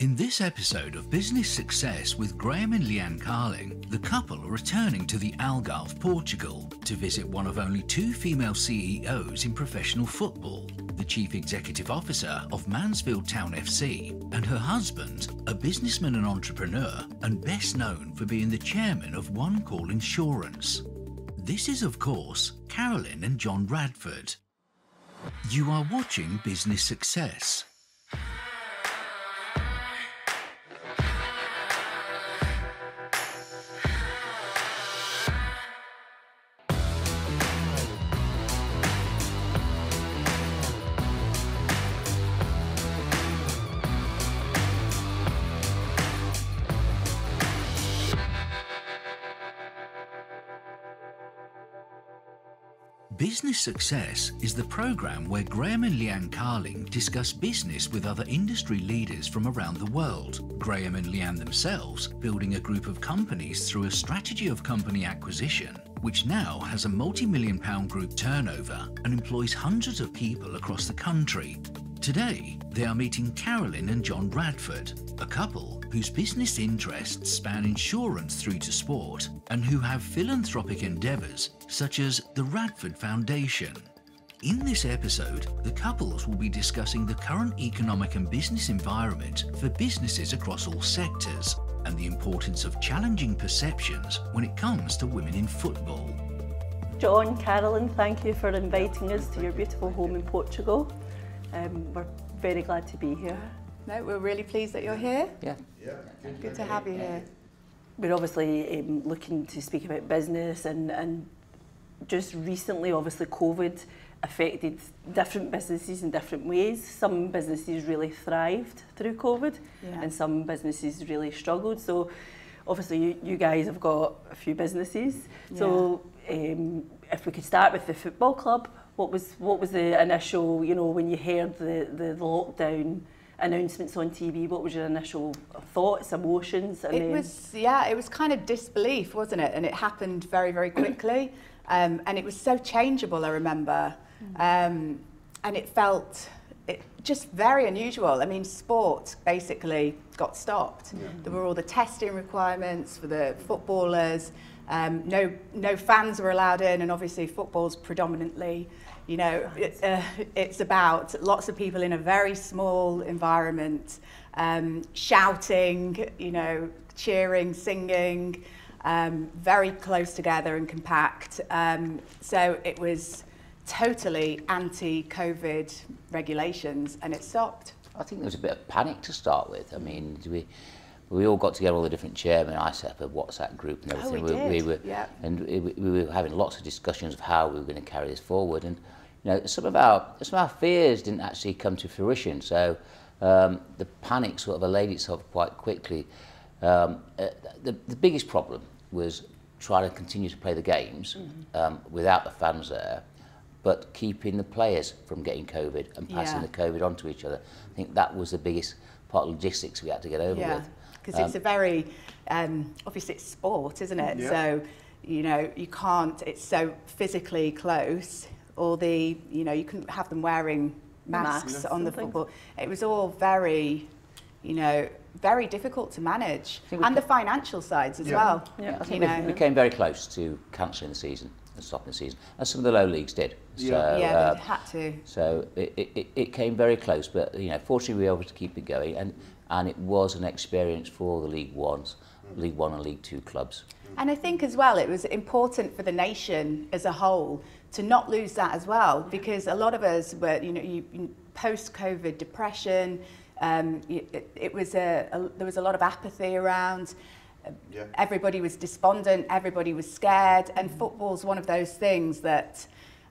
In this episode of Business Success with Graeme and Leanne Carling, the couple are returning to the Algarve, Portugal, to visit one of only two female CEOs in professional football, the Chief Executive Officer of Mansfield Town FC, and her husband, a businessman and entrepreneur, and best known for being the chairman of One Call Insurance. This is, of course, Carolyn and John Radford. You are watching Business Success. Business Success is the programme where Graeme and Leanne Carling discuss business with other industry leaders from around the world. Graeme and Leanne themselves building a group of companies through a strategy of company acquisition, which now has a multi-million-pound group turnover and employs hundreds of people across the country. Today, they are meeting Carolyn and John Radford, a couple whose business interests span insurance through to sport and who have philanthropic endeavours such as the Radford Foundation. In this episode, the couples will be discussing the current economic and business environment for businesses across all sectors and the importance of challenging perceptions when it comes to women in football. John, Carolyn, thank you for inviting us to your beautiful home in Portugal. We're very glad to be here. No, we're really pleased that you're here. Yeah. Good to have you here. We're obviously looking to speak about business and just recently, obviously, COVID affected different businesses in different ways. Some businesses really thrived through COVID and some businesses really struggled. So obviously you guys have got a few businesses. Yeah. So if we could start with the football club, what was the initial, when you heard the lockdown announcements on TV, what was your initial thoughts, emotions? It was kind of disbelief, wasn't it? And it happened very, very quickly. And it was so changeable, I remember. And it felt just very unusual. I mean, sport basically got stopped. Yeah. There were all the testing requirements for the footballers. No fans were allowed in, and obviously football's predominantly, it's about lots of people in a very small environment, shouting, cheering, singing, very close together and compact. So it was totally anti-COVID regulations, and it stopped. I think there was a bit of panic to start with. I mean, we all got together, all the different chairmen. I set up a WhatsApp group and everything. We were having lots of discussions of how we were going to carry this forward. And some of our fears didn't actually come to fruition. So the panic sort of allayed itself quite quickly. The biggest problem was trying to continue to play the games without the fans there, but keeping the players from getting COVID and passing the COVID on to each other. I think that was the biggest part of logistics we had to get over with. Because it's a very, obviously it's sport, isn't it? Yeah. So, you can't, it's so physically close, or you couldn't have them wearing masks on the football. It was all very, very difficult to manage. And the financial sides as well. Yeah. I think we came very close to cancelling the season and stopping the season, as some of the low leagues did. So, they had to. So it came very close, but fortunately we were able to keep it going, and it was an experience for the League One and League Two clubs. And I think as well it was important for the nation as a whole to not lose that as well, because a lot of us were, post-COVID depression. There was a lot of apathy around. Everybody was despondent, everybody was scared, and football's one of those things that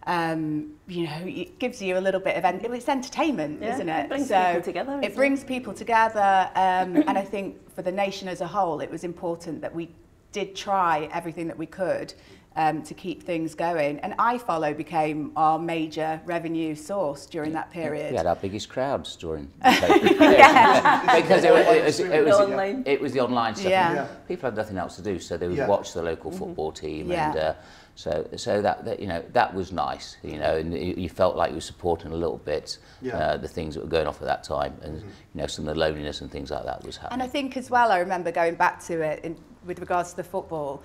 it gives you a little bit of it's entertainment, isn't it? It brings people together. It brings people together, and I think for the nation as a whole, it was important that we did try everything that we could to keep things going. And iFollow became our major revenue source during that period. We had our biggest crowds during COVID. Because it was the online stuff. Yeah. People had nothing else to do, so they would watch the local football team and So that you know, that was nice, you know, and you felt like you were supporting a little bit the things that were going off at that time, and you know, some of the loneliness and things like that was happening. And I think as well, I remember going back to it with regards to the football,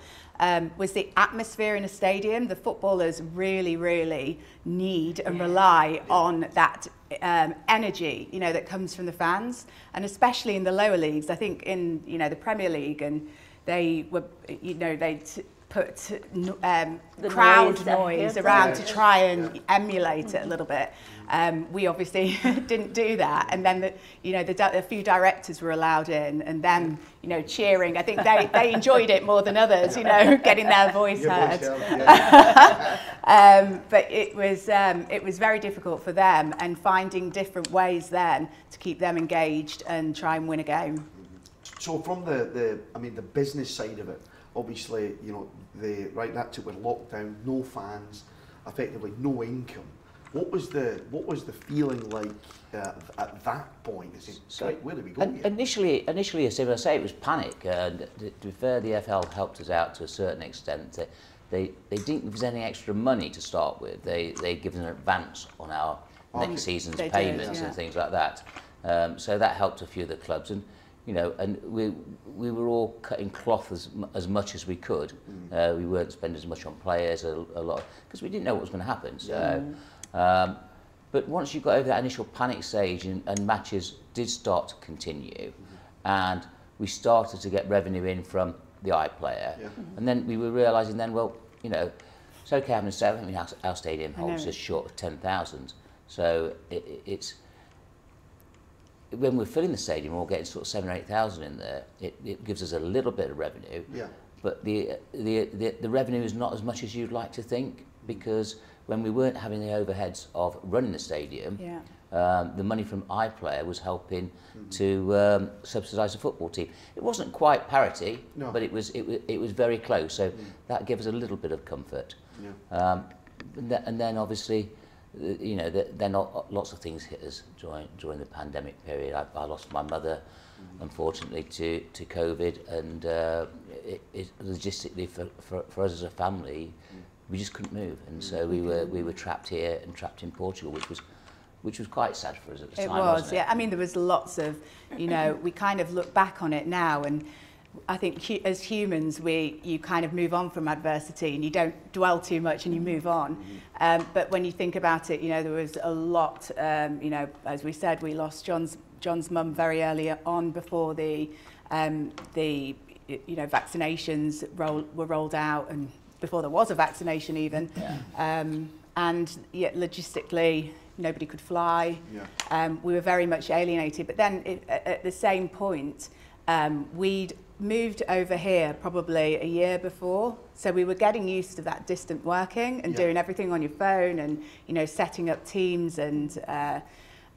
was the atmosphere in a stadium. The footballers really, really need and rely on that energy, you know, that comes from the fans, and especially in the lower leagues. I think in, you know, the Premier League, and they were, you know, they'd put crowd noise around to try and emulate it a little bit. We obviously didn't do that, and then you know, a few directors were allowed in, and them, you know, cheering. I think they enjoyed it more than others, you know, getting their voice heard. But it was very difficult for them, and finding different ways then to keep them engaged and try and win a game. So from I mean, the business side of it, obviously, you know, that took with lockdown, no fans, effectively no income. What was the feeling like at that point? Where do we go here? Initially, as I say, it was panic. To be fair, the FL helped us out to a certain extent. They didn't give us any extra money to start with. They gave us an advance on our next season's payments and things like that. So that helped a few of the clubs, and you know, and we were all cutting cloth as much as we could. We weren't spending as much on players a lot, because we didn't know what was going to happen. So, but once you got over that initial panic stage, and matches did start to continue, and we started to get revenue in from the iPlayer, and then we were realising then, well, you know, it's okay having a 7. I mean, our stadium holds just short of 10,000, so it's. When we're filling the stadium, we're getting sort of 7,000 or 8,000 in there. It gives us a little bit of revenue, but the revenue is not as much as you'd like to think, because when we weren't having the overheads of running the stadium, the money from iPlayer was helping to subsidise the football team. It wasn't quite parity, but it was very close. So that gave us a little bit of comfort. And then obviously, you know, then lots of things hit us during the pandemic period. I lost my mother, unfortunately, to COVID, and logistically for us as a family, we just couldn't move, and so we were trapped here and trapped in Portugal, which was quite sad for us at the time. It was, wasn't it? I mean, there was lots of, you know, we kind of look back on it now, and I think as humans, you kind of move on from adversity, and you don't dwell too much, and you move on. But when you think about it, you know, there was a lot. You know, as we said, we lost John's mum very early on, before the you know, vaccinations were rolled out, and before there was a vaccination even. And yet logistically, nobody could fly. We were very much alienated. But then at the same point, we'd moved over here probably a year before, so we were getting used to that distant working and doing everything on your phone, and you know, setting up teams and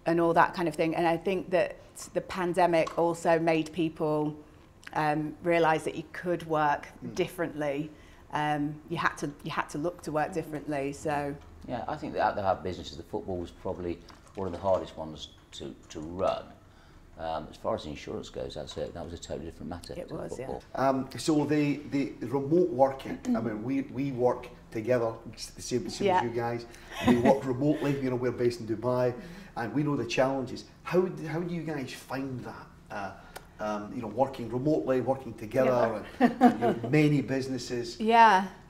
all that kind of thing. And I think that the pandemic also made people realise that you could work differently. You had to look to work differently. So yeah, I think that out of our businesses, the football was probably one of the hardest ones to run. As far as the insurance goes, that was a totally different matter. It was, So the remote working, I mean, we work together, the same as you guys. We work remotely, you know, we're based in Dubai, and we know the challenges. How do you guys find that? You know, working remotely, working together, and you know, many businesses.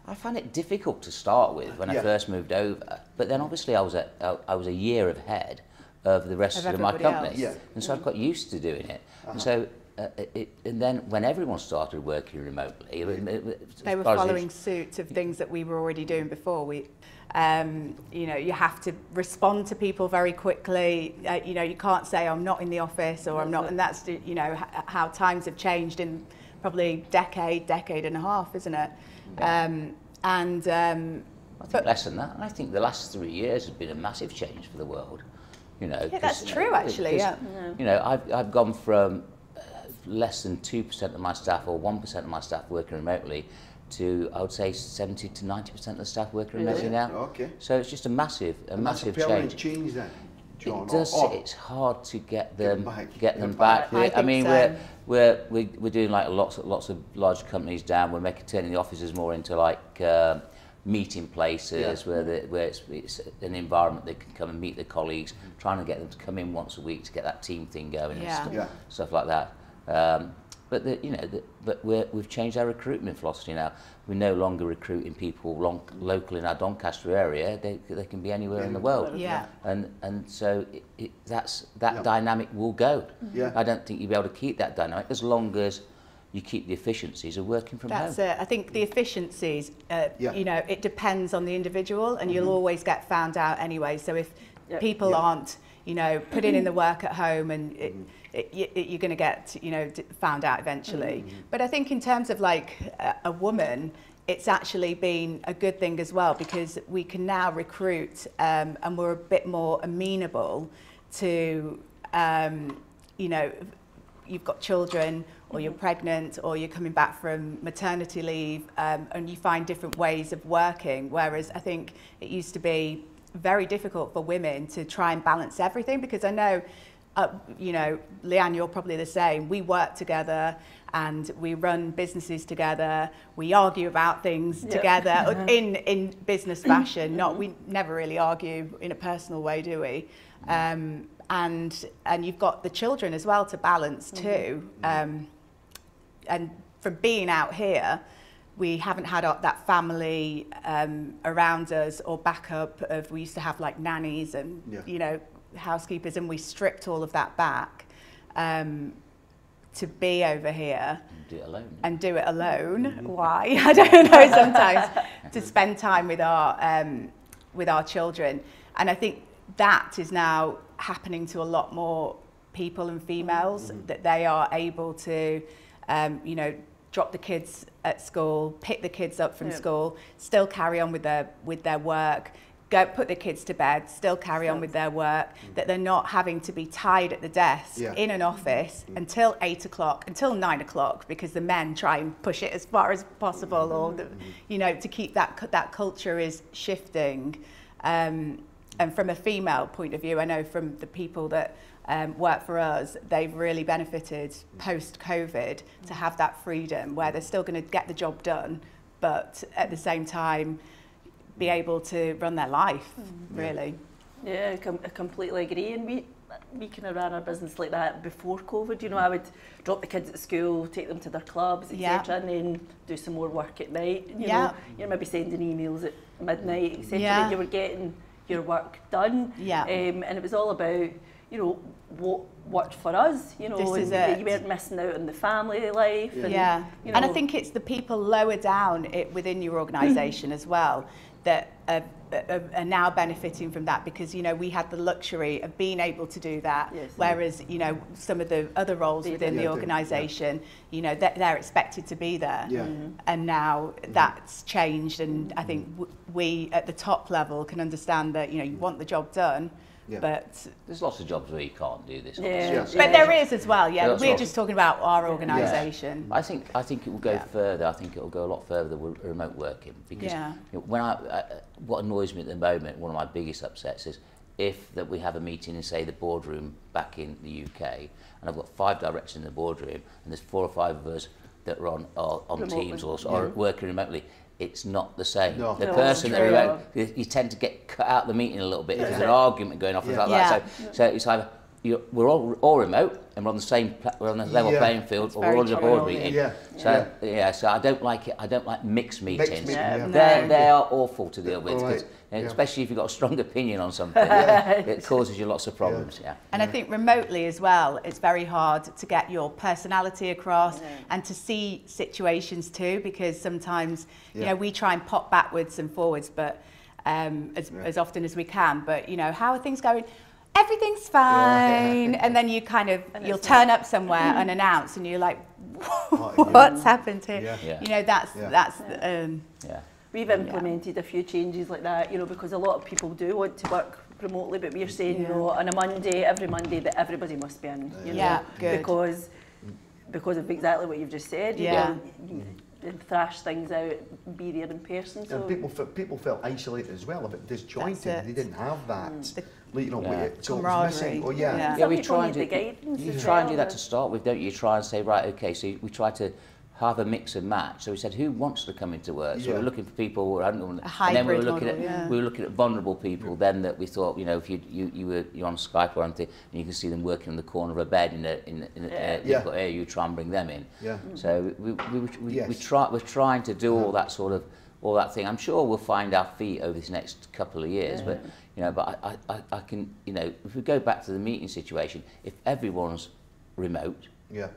I found it difficult to start with when I first moved over, but then obviously I was a year ahead of the rest of my company, and so I got used to doing it. And so, and then when everyone started working remotely, they were following suit of things that we were already doing before. You know, you have to respond to people very quickly. You know, you can't say I'm not in the office or I'm not, and that's, you know, how times have changed in probably decade and a half, isn't it? I think less than that. I think the last 3 years has been a massive change for the world. You know, that's true, actually. You know, I've gone from less than 2% of my staff or 1% of my staff working remotely to, I would say, 70 to 90% of the staff working remotely now. So it's just a massive change then, John. It does. It's hard to get them back. I mean, we're doing like lots of large companies down. We're turning the offices more into like meeting places where it's an environment they can come and meet their colleagues, trying to get them to come in once a week to get that team thing going and stuff like that. But we've changed our recruitment philosophy now. We're no longer recruiting people local in our Doncaster area. They can be anywhere in the world. And so that dynamic will go. I don't think you'll be able to keep that dynamic as long as you keep the efficiencies of working from home. That's it. I think the efficiencies, you know, it depends on the individual, and you'll always get found out anyway. So if people aren't, you know, putting in the work at home, and you're going to get, you know, found out eventually. But I think in terms of like a woman, it's actually been a good thing as well, because we can now recruit and we're a bit more amenable to, you know, you've got children, or you're pregnant, or you're coming back from maternity leave, and you find different ways of working. Whereas I think it used to be very difficult for women to try and balance everything, because I know, you know, Leanne, you're probably the same. We work together and we run businesses together. We argue about things together in business fashion. We never really argue in a personal way, do we? And you've got the children as well to balance too. And from being out here, we haven't had that family around us or backup of, we used to have like nannies and, you know, housekeepers, and we stripped all of that back to be over here and do it alone. Why? I don't know, sometimes to spend time with our children. And I think that is now happening to a lot more people and females, that they are able to you know, drop the kids at school, pick the kids up from school, still carry on with their work, go put the kids to bed, still carry on with their work, that they're not having to be tied at the desk in an office until 8 o'clock, until 9 o'clock, because the men try and push it as far as possible, or you know, to keep that culture is shifting. And from a female point of view, I know from the people that work for us, they've really benefited post-COVID to have that freedom, where they're still going to get the job done, but at the same time be able to run their life, really. Yeah, I completely agree. And we kind of ran our business like that before COVID. You know, I would drop the kids at school, take them to their clubs, etc., and then do some more work at night. You know, you're maybe sending emails at midnight, etc. And you were getting your work done. And it was all about, you know, what worked for us, you know, and you weren't missing out on the family life. And, you know, and I think it's the people lower down within your organisation as well that are now benefiting from that, because, you know, we had the luxury of being able to do that, whereas, you know, some of the other roles within the organisation, you know, they're expected to be there. And now that's changed, and I think we at the top level can understand that, you know, you want the job done, but there's lots of jobs where you can't do this. But there is as well. We're just talking about our organisation. I think it will go further. I think it will go a lot further with remote working, because you know, when what annoys me at the moment, one of my biggest upsets is that we have a meeting in, say, the boardroom back in the UK, and I've got 5 directors in the boardroom, and there's 4 or 5 of us that are on Teams or working remotely. It's not the same. The person that you tend to get cut out of the meeting a little bit if there's an argument going off and like that. So it's either we're all remote and we're on the level playing field, or we're on the board meeting. So I don't like it. I don't like mixed meetings. They are awful to deal with, especially if you've got a strong opinion on something. It causes you lots of problems. And I think remotely as well, it's very hard to get your personality across and to see situations too, because sometimes you know, we try and pop backwards and forwards, but as often as we can. But you know, how are things going? Everything's fine, and then you kind of you'll turn up somewhere unannounced, and you're like, "What's happened here?" You know, that's. We've implemented a few changes like that, you know, because a lot of people do want to work remotely, but we're saying, you know, on a Monday, every Monday, that everybody must be in, you know, because of exactly what you've just said. You know, and thrash things out, be there in person. So people felt isolated as well, a bit disjointed. They didn't have that. You know, so it was missing. We try and do that to start with, don't you? You try and say, right, okay, so we try to have a mix and match. So we said, who wants to come into work? So we were looking for people who hadn't, a hybrid and then we were looking model, at we were looking at vulnerable people. Then that we thought, you know, if you're on Skype or anything, and you can see them working in the corner of a bed in a area, you try and bring them in. Yeah. So we're trying to do all that sort of thing. I'm sure we'll find our feet over this next couple of years, but you know, but I can, you know, if we go back to the meeting situation, if everyone's remote,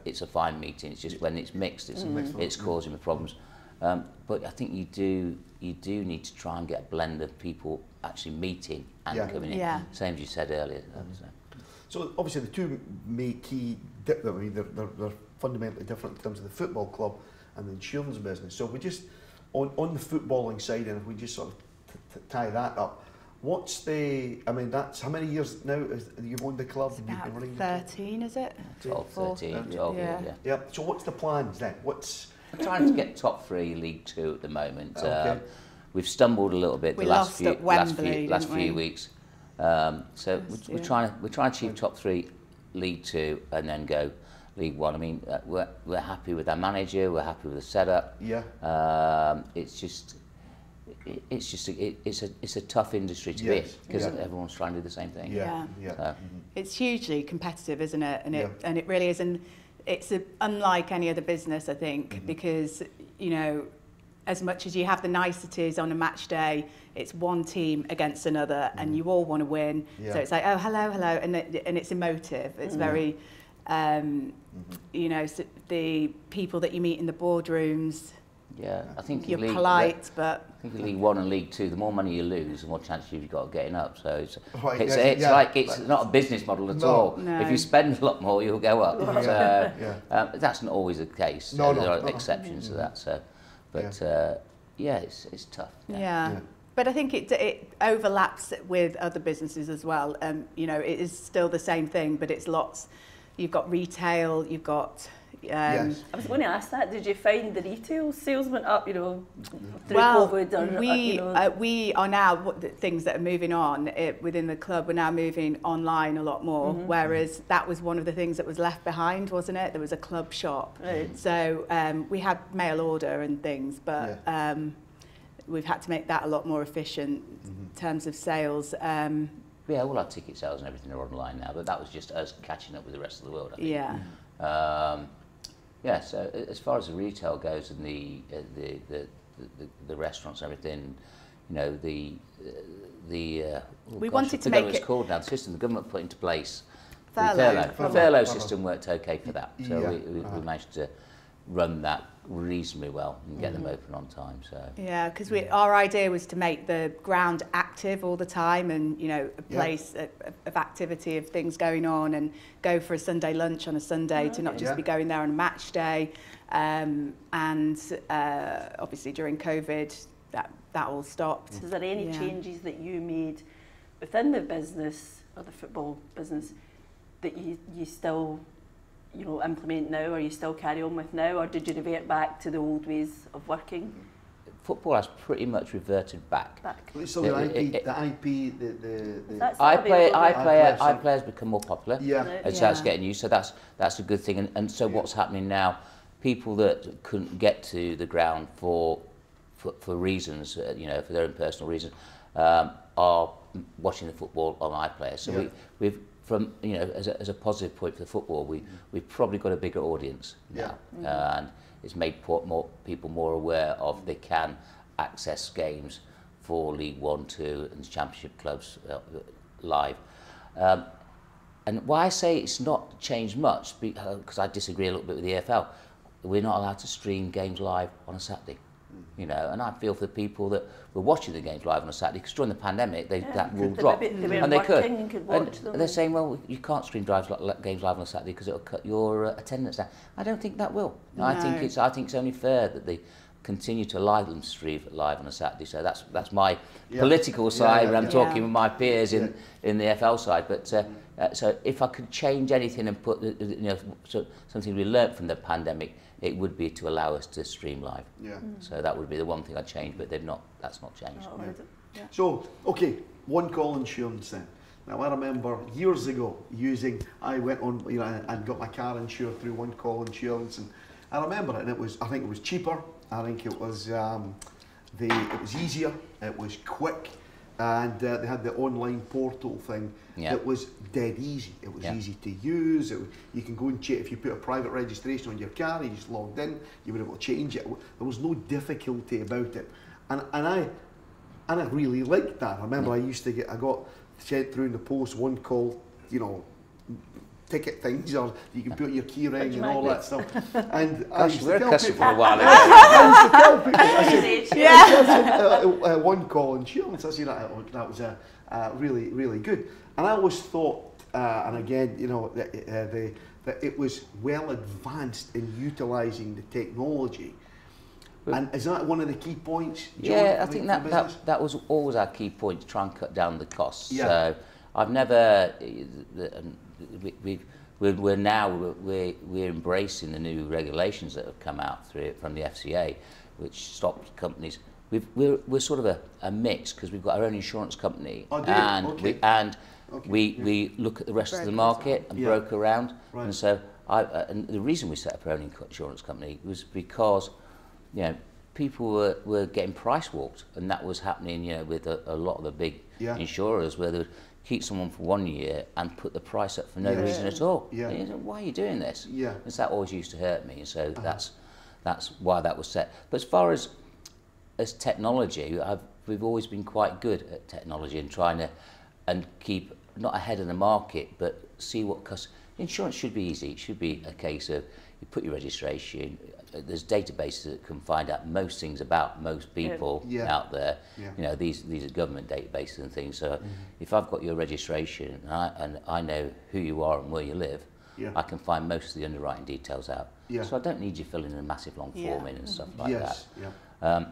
it's a fine meeting. It's just when it's mixed, it's causing me problems. But I think you do need to try and get a blend of people actually meeting and coming in. Same as you said earlier. So obviously the two main key, I mean, they're fundamentally different in terms of the football club and the insurance business. So we just on the footballing side, and if we just sort of tie that up. What's the, I mean, that's, how many years now you've owned the club? It's about 13, is it? 12, 13, 12 years, yeah. So what's the plans then? We're trying to get top 3 League 2 at the moment. We've stumbled a little bit the last few weeks. So we're trying to achieve top 3 League 2 and then go League 1. I mean, we're happy with our manager, we're happy with the setup. It's a tough industry to be in because everyone's trying to do the same thing. So. It's hugely competitive, isn't it? And it really is, and it's unlike any other business, I think, because, you know, as much as you have the niceties on a match day, it's one team against another, and you all want to win. So it's like, oh, hello, and it's emotive. It's very, you know, so the people that you meet in the boardrooms. I think you're polite, but I think in League 1 and League 2, the more money you lose, the more chance you've got of getting up. So it's not a business model at all. No. If you spend a lot more, you'll go up. That's not always the case. There are exceptions to that. So, but it's tough. But I think it overlaps with other businesses as well. You know, it is still the same thing, but it's lots. You've got retail. You've got. I was going to ask that. Did you find the retail sales went up, you know, through COVID? Or, we are now, things that are moving on within the club, we're now moving online a lot more, whereas that was one of the things that was left behind, wasn't it? There was a club shop. Right. So we had mail order and things, but we've had to make that a lot more efficient in terms of sales. All our ticket sales and everything are online now, but that was just us catching up with the rest of the world, I think. So as far as the retail goes and the restaurants and everything, you know, we wanted to make it. It's called now. The system the government put into place. The furlough system worked okay for that. So we managed to run that reasonably well and get them open on time. So because our idea was to make the ground active all the time, and you know, a place of activity, of things going on, and go for a Sunday lunch on a Sunday to not just be going there on a match day. And obviously during COVID, that all stopped. Is there any changes that you made within the business or the football business that you still, you know, implement now, or you still carry on with now, or did you revert back to the old ways of working? Football has pretty much reverted back. So the IP, iPlayers become more popular. And so that's getting used. So that's a good thing. And so what's happening now? People that couldn't get to the ground for reasons, you know, for their own personal reasons, are watching the football on iPlayers. So we've from, you know, as a positive point for the football, we've probably got a bigger audience now, and it's made people more aware of they can access games for League 1, 2 and Championship clubs live. And why I say it's not changed much, because I disagree a little bit with the EFL, we're not allowed to stream games live on a Saturday. You know, and I feel for the people that were watching the games live on a Saturday, because during the pandemic that rule dropped, and they could. And they're saying, well, you can't stream games live on a Saturday because it'll cut your attendance down. I don't think that will. No. I think it's only fair that they continue to allow them to stream live on a Saturday. So that's my political side, when I'm talking with my peers in the FL side. But so if I could change anything and put, you know, something we learnt from the pandemic, it would be to allow us to stream live. So that would be the one thing I'd change, but that's not changed. So, okay, one call insurance then. Now I remember years ago I went on, you know, and got my car insured through one call insurance, and I remember it, and I think it was cheaper. I think it was it was easier. It was quick, and they had the online portal thing. Yeah. It was dead easy. It was easy to use. You can go and check if you put a private registration on your car. You just logged in. You were able to change it. There was no difficulty about it, and I really liked that. I remember I got sent through in the post one called, ticket things, or you can put your key ring and all that stuff. And I used to tell people, for a while I used to tell people, I said, one call insurance. I said that was really, really good. And I always thought, and again, that it was well advanced in utilising the technology. And is that one of the key points, John? Yeah, I think that was always our key point, to try and cut down the costs. Yeah. So I've never, we're embracing the new regulations that have come out from the FCA, which stopped companies. We're sort of a mix, because we've got our own insurance company, we look at the rest of the market and broker around. Right. And so and the reason we set up our own insurance company was because people were getting price walked, and that was happening with a lot of the big insurers, where they would keep someone for 1 year and put the price up for no reason at all. Yeah. And you know, why are you doing this? Yeah. Because that always used to hurt me, and so that's why that was set. But as far as technology, we've always been quite good at technology and trying to keep not ahead of the market, but see what insurance should be easy. It should be a case of you put your registration. There's databases that can find out most things about most people out there. Yeah. These are government databases and things. So if I've got your registration and I know who you are and where you live, I can find most of the underwriting details out. Yeah. So I don't need you filling in a massive long form in and stuff like that. Yeah.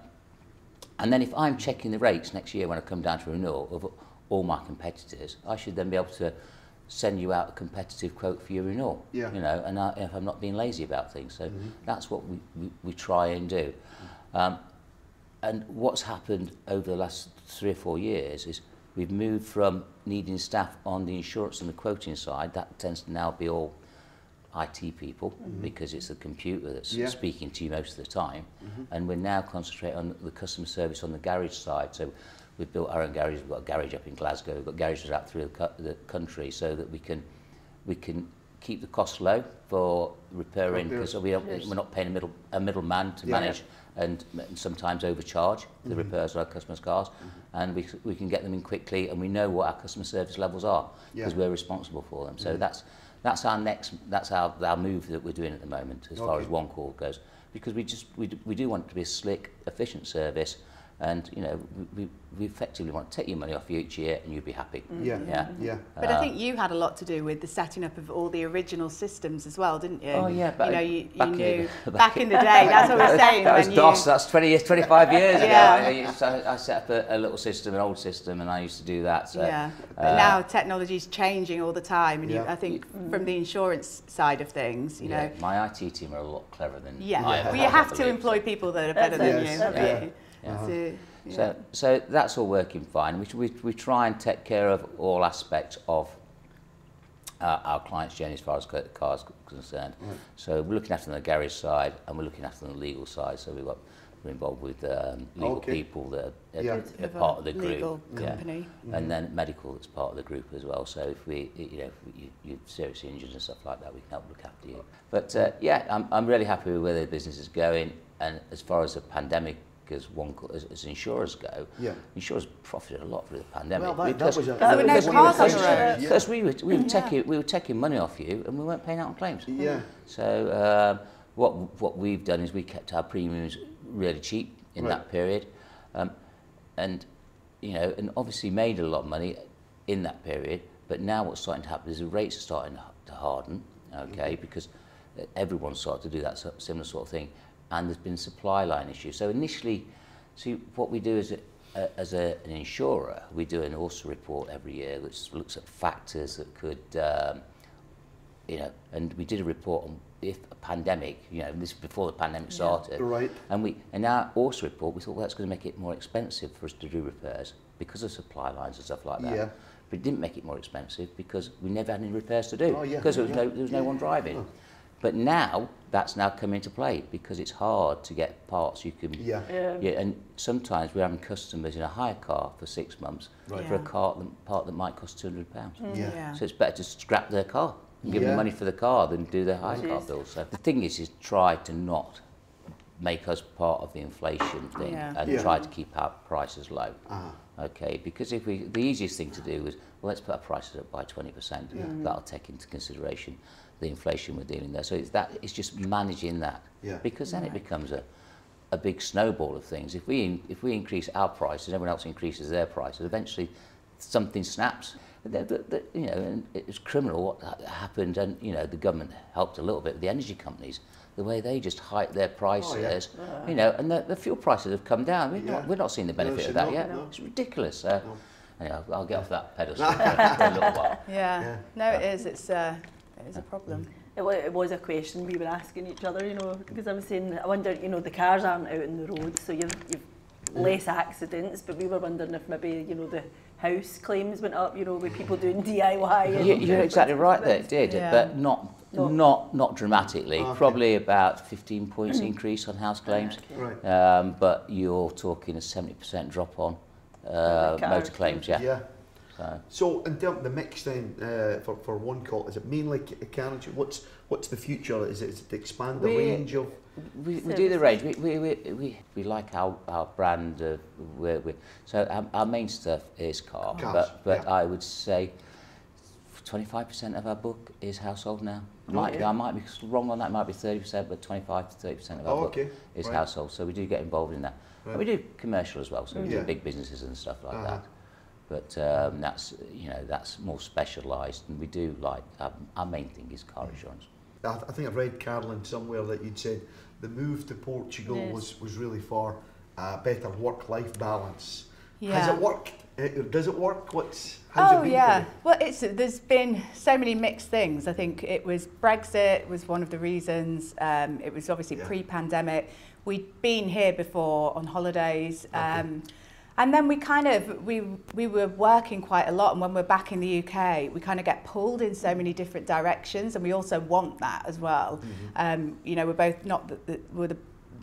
And then if I'm checking the rates next year when I come down to renewal of all my competitors, I should then be able to send you out a competitive quote for your renewal. Yeah. And if I'm not being lazy about things. So that's what we try and do. And what's happened over the last 3 or 4 years is we've moved from needing staff on the insurance and the quoting side. That tends to now be all IT people, because it's the computer that's speaking to you most of the time. And we're now concentrating on the customer service on the garage side. So we've built our own garage. We've got a garage up in Glasgow. We've got garages out through the country, so that we can keep the costs low for repairing, because we're not paying a middleman to manage and sometimes overcharge the repairs of our customers' cars. And we can get them in quickly, and we know what our customer service levels are, because we're responsible for them. So that's our move that we're doing at the moment, as far as one call goes, because we do want it to be a slick, efficient service. And we effectively want to take your money off you each year, and you'd be happy. Yeah. But I think you had a lot to do with the setting up of all the original systems as well, didn't you? Oh yeah, but you knew back in the day. That's what we're saying. That was DOS. That's 20 years, 25 years ago. I set up a little system, an old system, and I used to do that. So, but now technology's changing all the time, and I think from the insurance side of things, you know, my IT team are a lot cleverer than well, you have to employ people that are better than you. So that's all working fine. We try and take care of all aspects of our clients' journey as far as cars are concerned. So we're looking after them on the garage side, and we're looking after them on the legal side. So we're involved with legal people that are part of the group. Legal company. And then medical that's part of the group as well. So if you're seriously injured and stuff like that, we can help look after you. But I'm really happy with where the business is going. And as far as the pandemic, as insurers go, insurers profited a lot through the pandemic. Well, because we were taking money off you, and we weren't paying out on claims. Yeah. So what we've done is we kept our premiums really cheap in that period, and obviously made a lot of money in that period. But now what's starting to happen is the rates are starting to harden. Because everyone's started to do that similar sort of thing. And there's been supply line issues. So initially, what we do is, as an insurer, we do an ORSA report every year, which looks at factors that could, and we did a report on if a pandemic, this is before the pandemic started. Right. And in our ORSA report, we thought, well, that's going to make it more expensive for us to do repairs because of supply lines and stuff like that. Yeah. But it didn't make it more expensive because we never had any repairs to do because there was no one driving. Oh. But now that's now come into play because it's hard to get parts you can. Yeah. And sometimes we're having customers in a hire car for 6 months for a part that might cost £200. So it's better to scrap their car and give them money for the car than do their hire car bill. So the thing is try to not make us part of the inflation thing and try to keep our prices low. Okay, because the easiest thing to do is, well, let's put our prices up by 20%. That'll take into consideration the inflation we're dealing there. So it's just managing that, because then it becomes a big snowball of things. If we increase our prices, everyone else increases their prices. Eventually, something snaps. You know, and it's criminal what happened, and you know the government helped a little bit with the energy companies. The way they just hiked their prices, you know, and the fuel prices have come down. We're not seeing the benefit of that yet. No. It's ridiculous. Anyway, I'll get off that pedestal for a little while. No, it is. It is a problem. It was a question we were asking each other, you know, because I was saying, I wonder, you know, the cars aren't out on the road, so you've less accidents, but we were wondering if maybe, you know, the house claims went up, you know, with people doing DIY. You're exactly right there, it did, but not dramatically. Probably about 15 points increase on house claims, but you're talking a 70% drop on motor claims, So in terms of the mix then, for one call, is it mainly carriage? What's the future? Is it to expand the range of? We do the range. We like our brand. So our main stuff is car, but I would say 25% of our book is household now. I might be wrong on that. It might be 30%, but 25 to 30% of our book is household. So we do get involved in that. And we do commercial as well. So we do big businesses and stuff like that. But that's more specialised, and we do like our main thing is car insurance. I think I've read, Carolyn, somewhere that you'd said the move to Portugal was really for better work-life balance. Has it worked? Does it work? How's it been for you? Well, there's been so many mixed things. I think it was Brexit was one of the reasons. It was obviously pre-pandemic. We'd been here before on holidays. And then we were working quite a lot, and when we're back in the UK, we kind of get pulled in so many different directions, and we also want that as well. You know, we're both we're the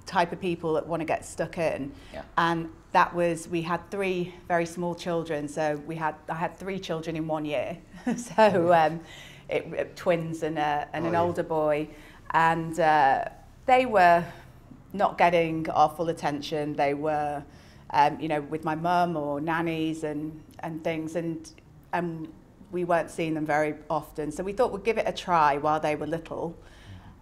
type of people that want to get stuck in, and that was, we had 3 very small children, so I had 3 children in 1 year, so twins and an older boy, and they were not getting our full attention. They were you know, with my mum or nannies and things, and we weren't seeing them very often. So we thought we'd give it a try while they were little,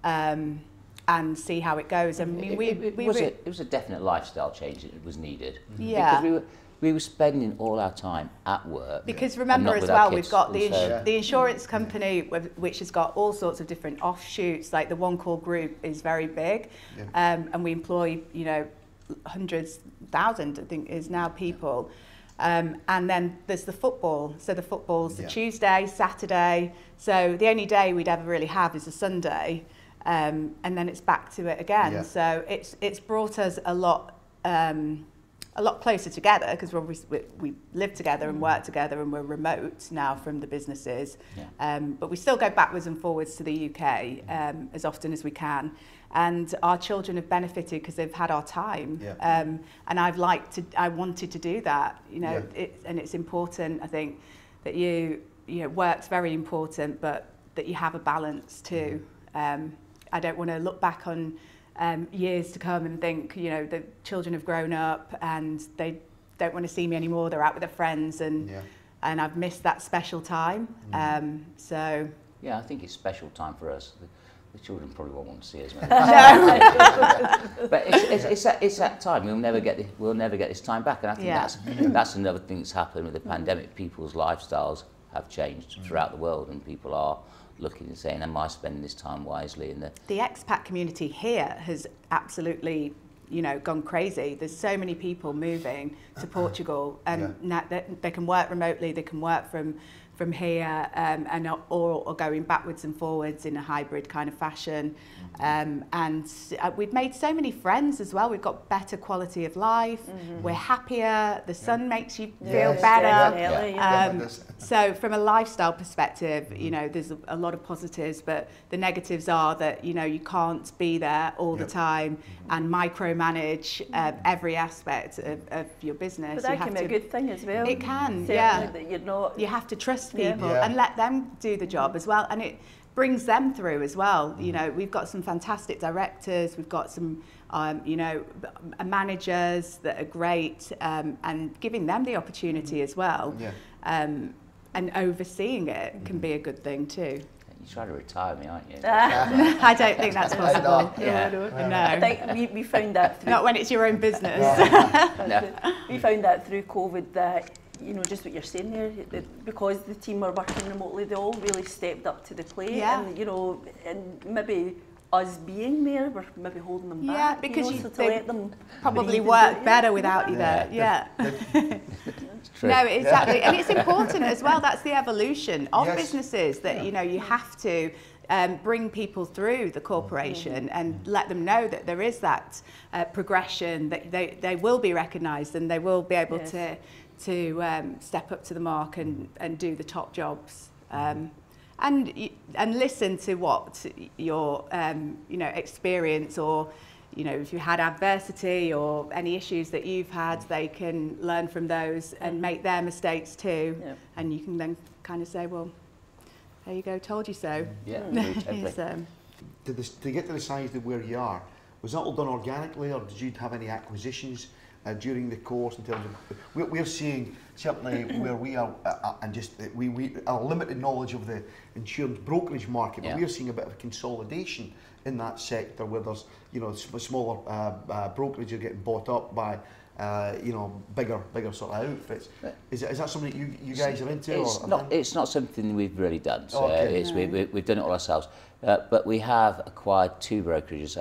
and see how it goes. I mean, it was a definite lifestyle change that was needed. Because we were spending all our time at work. Because remember as well, we've got the insurance company, which has got all sorts of different offshoots. Like the One Call group is very big, and we employ, you know, hundreds, thousands, I think, is now people. And then there's the football. So the football's the Tuesday, Saturday. So the only day we'd ever really have is a Sunday. And then it's back to it again. So it's brought us a lot closer together, because we live together and work together, and we're remote now from the businesses. But we still go backwards and forwards to the UK as often as we can. And our children have benefited because they've had our time. And I wanted to do that, you know, and it's important, I think, that you know, work's very important, but that you have a balance too. I don't want to look back on years to come and think, you know, the children have grown up and they don't want to see me anymore. They're out with their friends, and I've missed that special time. So yeah, I think it's special time for us. The children probably won't want to see us. But it's that time. We'll never get this time back, and I think that's another thing that's happened with the pandemic. People's lifestyles have changed throughout the world, and people are looking and saying, am I spending this time wisely? And the expat community here has absolutely, you know, gone crazy. There's so many people moving to Portugal, and now they can work remotely, they can work from from here, and or going backwards and forwards in a hybrid kind of fashion. And we've made so many friends as well. We've got better quality of life. We're happier. The sun makes you feel better. So from a lifestyle perspective, you know, there's a lot of positives, but the negatives are that, you know, you can't be there all the time and micromanage every aspect of your business. But that can be a good thing as well. It can, That you're not. You have to trust people and let them do the job as well, and it brings them through as well. You know, we've got some fantastic directors, we've got some you know, managers that are great, and giving them the opportunity as well, and overseeing it can be a good thing too. You're trying to retire me, aren't you? I don't think that's possible. No. I think we found that through. Not when it's your own business. We found that through COVID that, you know, just what you're saying there, that because the team are working remotely, they all really stepped up to the plate, and you know, and maybe us being there, we're maybe holding them back. Yeah, because you know, so to let them probably work better without you there. No, exactly, and it's important as well. That's the evolution of businesses, that you know, you have to bring people through the corporation and let them know that there is that progression, that they will be recognised and they will be able to step up to the mark and do the top jobs, and listen to what your you know, experience, or you know, if you had adversity or any issues that you've had, they can learn from those and make their mistakes too, and you can then kind of say, well, there you go, told you so. To get to the size of where you are, was that all done organically, or did you have any acquisitions during the course, in terms of we're seeing certainly where we are, and just we our limited knowledge of the insurance brokerage market, but we're seeing a bit of consolidation in that sector, where there's, you know, smaller brokerages are getting bought up by you know, bigger sort of outfits. Is that something you guys are into? It's not something we've really done. So we've done it all ourselves, but we have acquired 2 brokerages.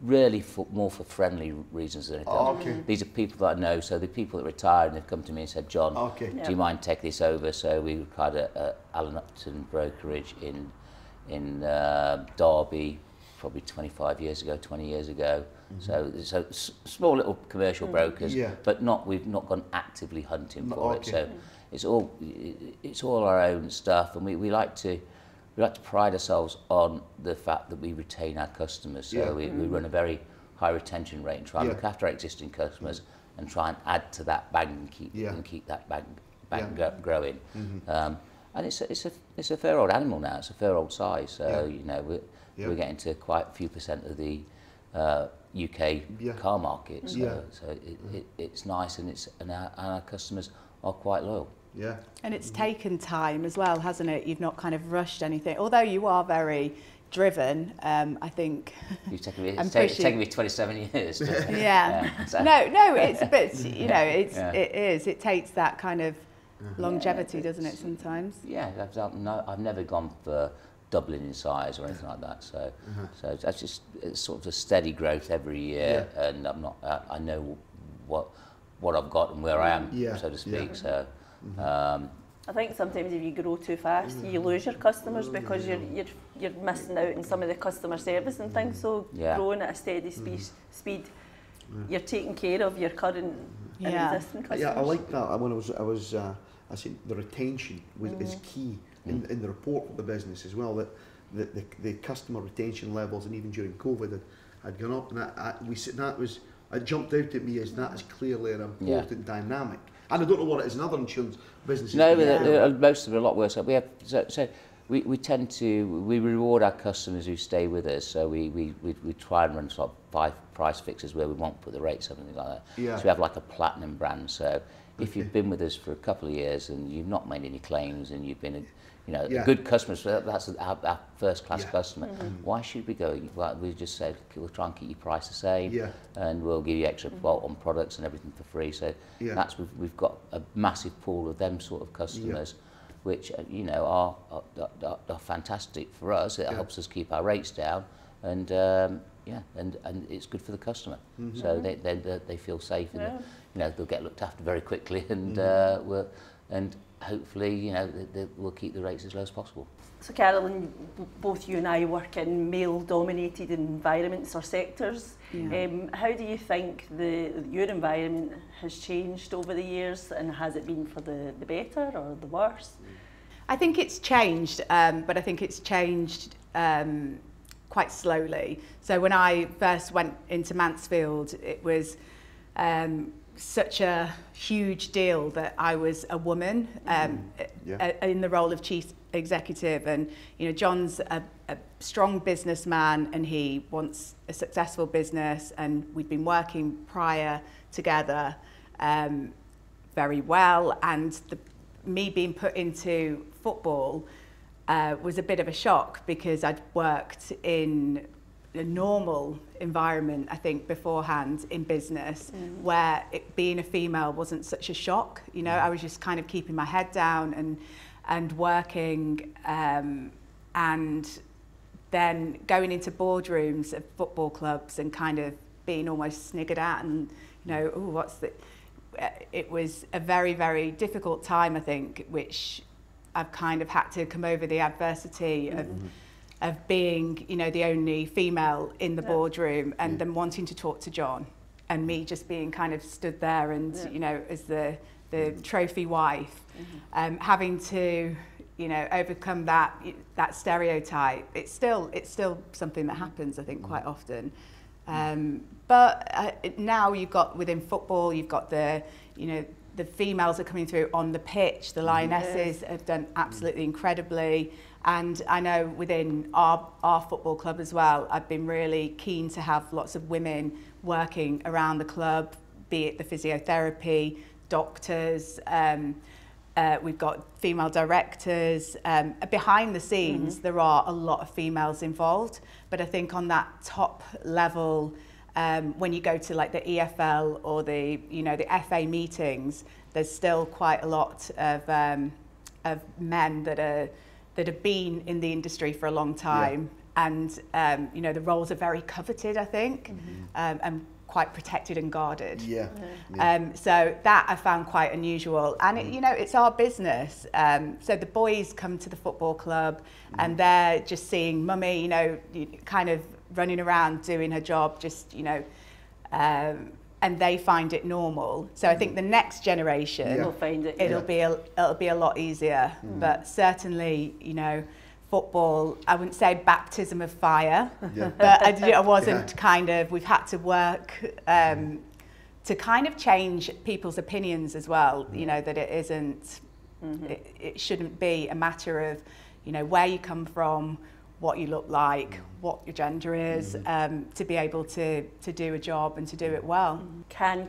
Really more for friendly reasons than anything. These are people that I know, so the people that retired and they've come to me and said, John, do you mind take this over? So we acquired a Alan Upton brokerage in Derby, probably 20 years ago. So small little commercial brokers, but we've not gone actively hunting for it. So it's all our own stuff, and we like to pride ourselves on the fact that we retain our customers. So we run a very high retention rate and try and look after our existing customers and try and add to that bank and keep that bank growing. And it's a fair old animal now. It's a fair old size. So you know, we're getting to quite a few percent of the UK car market. So it's nice, and our customers are quite loyal. And it's taken time as well, hasn't it? You've not kind of rushed anything, although you are very driven. I think it's taken me 27 years. No, it's, but you know, it takes that kind of longevity, doesn't it? Sometimes. I've never gone for doubling in size or anything like that. So that's just, it's sort of a steady growth every year, and I know what I've got and where I am, so to speak. So. I think sometimes if you grow too fast, you lose your customers because you're missing out on some of the customer service and things. So growing at a steady speed, you're taking care of your current and existing customers. I like that. When I said the retention is key in the report of the business as well. That the customer retention levels, and even during COVID, had gone up, and it jumped out at me as that is clearly an important dynamic. And I don't know what it is in other insurance businesses. No, most of them are a lot worse. We have we tend to reward our customers who stay with us. So we try and run sort of 5 price fixes where we won't put the rates up and things like that. So we have like a platinum brand. So if you've been with us for a couple of years and you've not made any claims and you've been a good customer, so that's our first class customer. Why should we go? Well, we just said we'll try and keep your price the same, and we'll give you extra on products and everything for free. So that's we've got a massive pool of them sort of customers, which you know are fantastic for us. It helps us keep our rates down, and and it's good for the customer. So they feel safe, and you know, they'll get looked after very quickly, and hopefully, you know, we'll keep the rates as low as possible. So Carolyn, both you and I work in male-dominated environments or sectors. Yeah. How do you think your environment has changed over the years, and has it been for the better or the worse? I think it's changed, but I think it's changed quite slowly. So when I first went into Mansfield, it was such a huge deal that I was a woman in the role of chief executive, and you know, John's a strong businessman and he wants a successful business, and we'd been working prior together very well, and me being put into football was a bit of a shock, because I'd worked in a normal environment, I think, beforehand in business, where being a female wasn't such a shock. You know, I was just kind of keeping my head down and working, and then going into boardrooms of football clubs and kind of being almost sniggered at, and you know, oh, what's the... It was a very, very difficult time, I think, which I've kind of had to come over the adversity of being, you know, the only female in the boardroom, and then wanting to talk to John, and me just being kind of stood there and, you know, as the trophy wife, having to, you know, overcome that stereotype. It's still something that happens, I think, quite often. But now you've got, within football, you've got the females are coming through on the pitch. The Lionesses have done absolutely incredibly. And I know within our football club as well, I've been really keen to have lots of women working around the club, be it the physiotherapy, doctors, we've got female directors. Behind the scenes, there are a lot of females involved, but I think on that top level, when you go to like the EFL or the FA meetings, there's still quite a lot of men that have been in the industry for a long time, and you know, the roles are very coveted, I think, and quite protected and guarded. So that I found quite unusual, and you know, it's our business. So the boys come to the football club, and they're just seeing mummy, you know, kind of running around doing her job, just, you know, and they find it normal. So I think the next generation will find it. It'll be a lot easier. But certainly, you know, football, I wouldn't say baptism of fire, but I wasn't kind of, we've had to work to kind of change people's opinions as well, you know, that it isn't, it shouldn't be a matter of, you know, where you come from, what you look like, what your gender is, to be able to do a job and to do it well. Can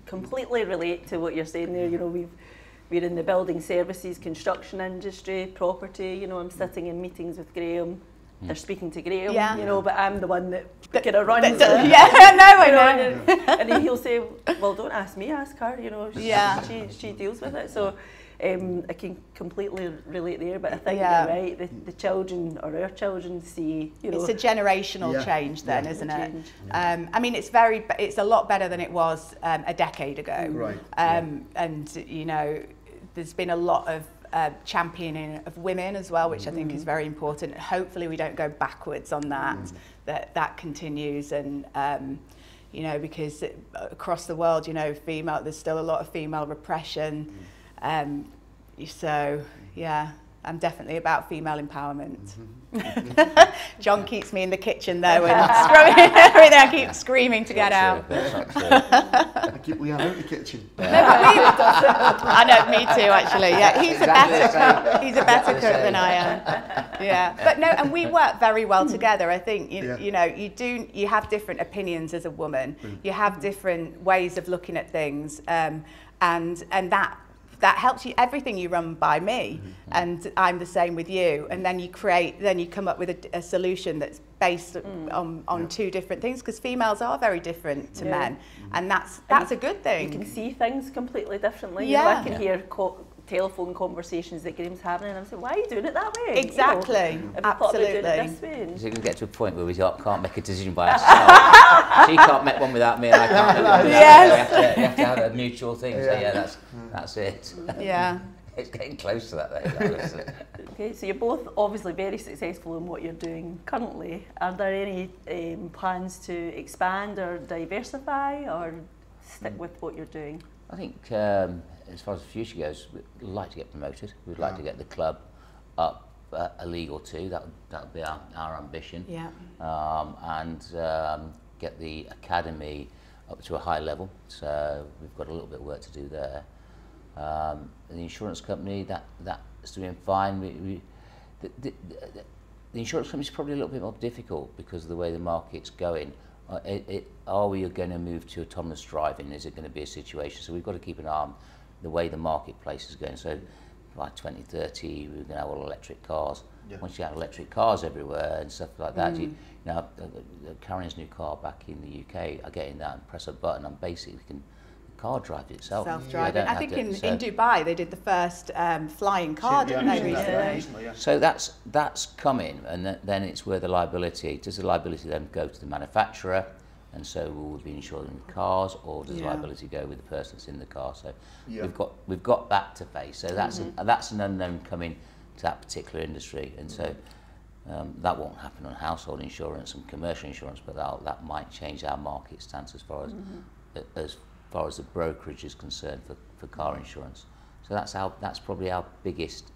completely relate to what you're saying there. You know, we're in the building services, construction industry, property. You know, I'm sitting in meetings with Graeme. They're speaking to Graeme, you know, but I'm the one that kind of runs it. I know. And he'll say, well, don't ask me, ask her, you know, she deals with it. So I can completely relate there, but I think you're right, the children, or our children, see, you know. It's a generational change then, isn't it? I mean, it's a lot better than it was a decade ago. Right. And, you know, there's been a lot of championing of women as well, which I think is very important. Hopefully we don't go backwards on that, that continues, and you know, because across the world, you know, there's still a lot of female repression. So yeah, I'm definitely about female empowerment. John keeps me in the kitchen though, and I keep screaming to get out. I keep Leanne out of the kitchen. I know, me too, actually. Yeah, he's a better cook than I am. Yeah, but no, and we work very well together. I think you know, you have different opinions as a woman. You have different ways of looking at things, and that helps you. Everything you run by me, and I'm the same with you. And then you come up with a solution that's based on two different things, because females are very different to men, and that's a good thing. You can see things completely differently. You know, I can hear telephone conversations that Graeme's having, and I'm saying, why are you doing it that way? Exactly, you know, absolutely. Is it going to get to a point where we can't make a decision by ourselves? She can't make one without me, and I can't make one without her. We have to have a mutual thing. So yeah, that's it. Yeah. It's getting close to that though, isn't it? Okay, so you're both obviously very successful in what you're doing currently. Are there any plans to expand or diversify, or stick with what you're doing? I think as far as the future goes, we'd like to get promoted. We'd like to get the club up a league or two. That would be our ambition. Yeah. And get the academy up to a high level. So we've got a little bit of work to do there. The insurance company, that's doing fine. The insurance company is probably a little bit more difficult because of the way the market's going. Are we going to move to autonomous driving? Is it going to be a situation? So we've got to keep an eye on the way the marketplace is going. So by 2030, we're going to have all electric cars. Yeah. Once you have electric cars everywhere and stuff like that, you know, Karen's new car back in the UK, I get in that and press a button and basically the car drives itself. Self-driving. I think in Dubai they did the first flying car, didn't they, recently? Yeah. So that's coming, and then it's where the liability, does the liability then go to the manufacturer, and so will we be insuring the cars, or does the liability go with the person that's in the car? So we've got that to face. So that's an unknown coming to that particular industry, and so that won't happen on household insurance and commercial insurance, but that might change our market stance as far as the brokerage is concerned for car insurance. So that's probably our biggest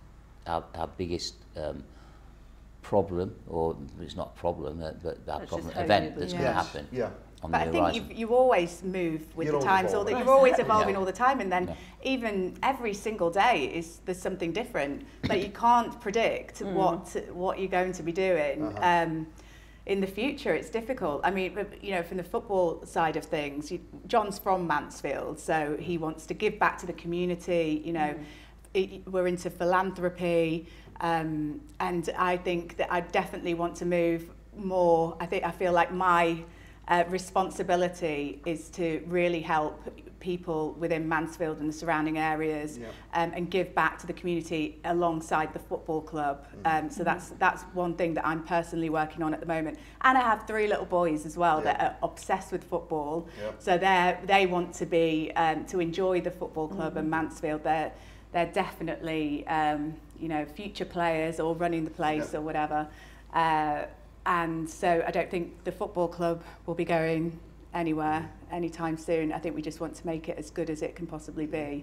problem, or it's not a problem, but our problem event that's going to happen. Yeah. But I think you always move with the times, or that you're always evolving all the time, and then even every single day there's something different. Like you can't predict what you're going to be doing. In the future, it's difficult. I mean, you know, from the football side of things, John's from Mansfield, so he wants to give back to the community. You know, we're into philanthropy, and I think that I definitely want to move more. I feel like my responsibility is to really help people within Mansfield and the surrounding areas, and give back to the community alongside the football club. So that's one thing that I'm personally working on at the moment. And I have 3 little boys as well that are obsessed with football. So they want to be to enjoy the football club and Mansfield. They're definitely you know, future players or running the place or whatever. And so I don't think the football club will be going anywhere anytime soon. I think we just want to make it as good as it can possibly be.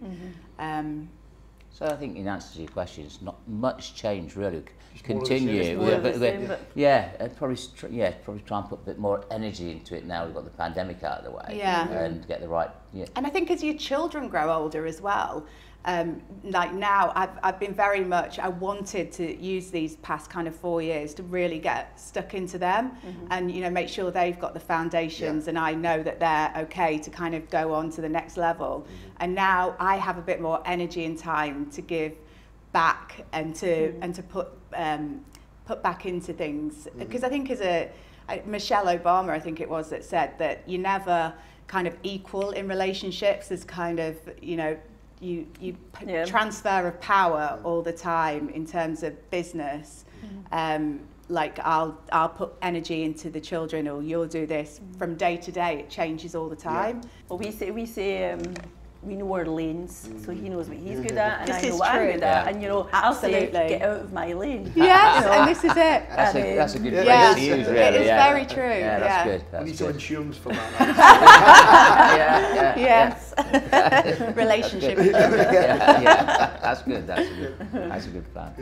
So I think in answer to your question, it's not much change really. Continue, probably try and put a bit more energy into it now we've got the pandemic out of the way, and get the right. And I think as your children grow older as well. Like now, I've been very much, I wanted to use these past kind of 4 years to really get stuck into them and, you know, make sure they've got the foundations and I know that they're okay to kind of go on to the next level. And now I have a bit more energy and time to give back and to put back into things. Because I think Michelle Obama, I think it was, that said that you never kind of equal in relationships. There's kind of, you know, you transfer of power all the time in terms of business. Like I'll put energy into the children, or you'll do this. From day to day, it changes all the time. Well, we say we know our lanes, so he knows what he's good at, and I know what I'm good at. And you know, I'll say, get out of my lane. Yes, and this is it. That's a good phrase to use, really. It is very true. Yeah, that's good. We need some insurance for that. Yes. Relationship. That's good. That's a good plan.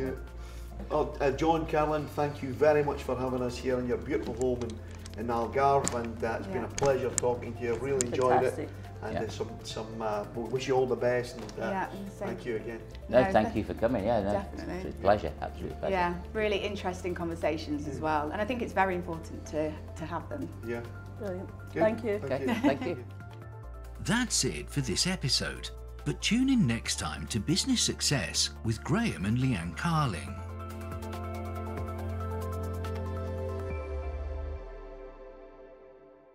John, Caroline, thank you very much for having us here in your beautiful home in Algarve, and it's been a pleasure talking to you. Really enjoyed it. And we wish you all the best, and thank you again. No, thank you for coming. Definitely. It's a pleasure, absolute pleasure. Yeah, really interesting conversations as well, and I think it's very important to have them. Yeah. Brilliant. Good. Thank you. Thank you. That's it for this episode, but tune in next time to Business Success with Graeme and Leanne Carling.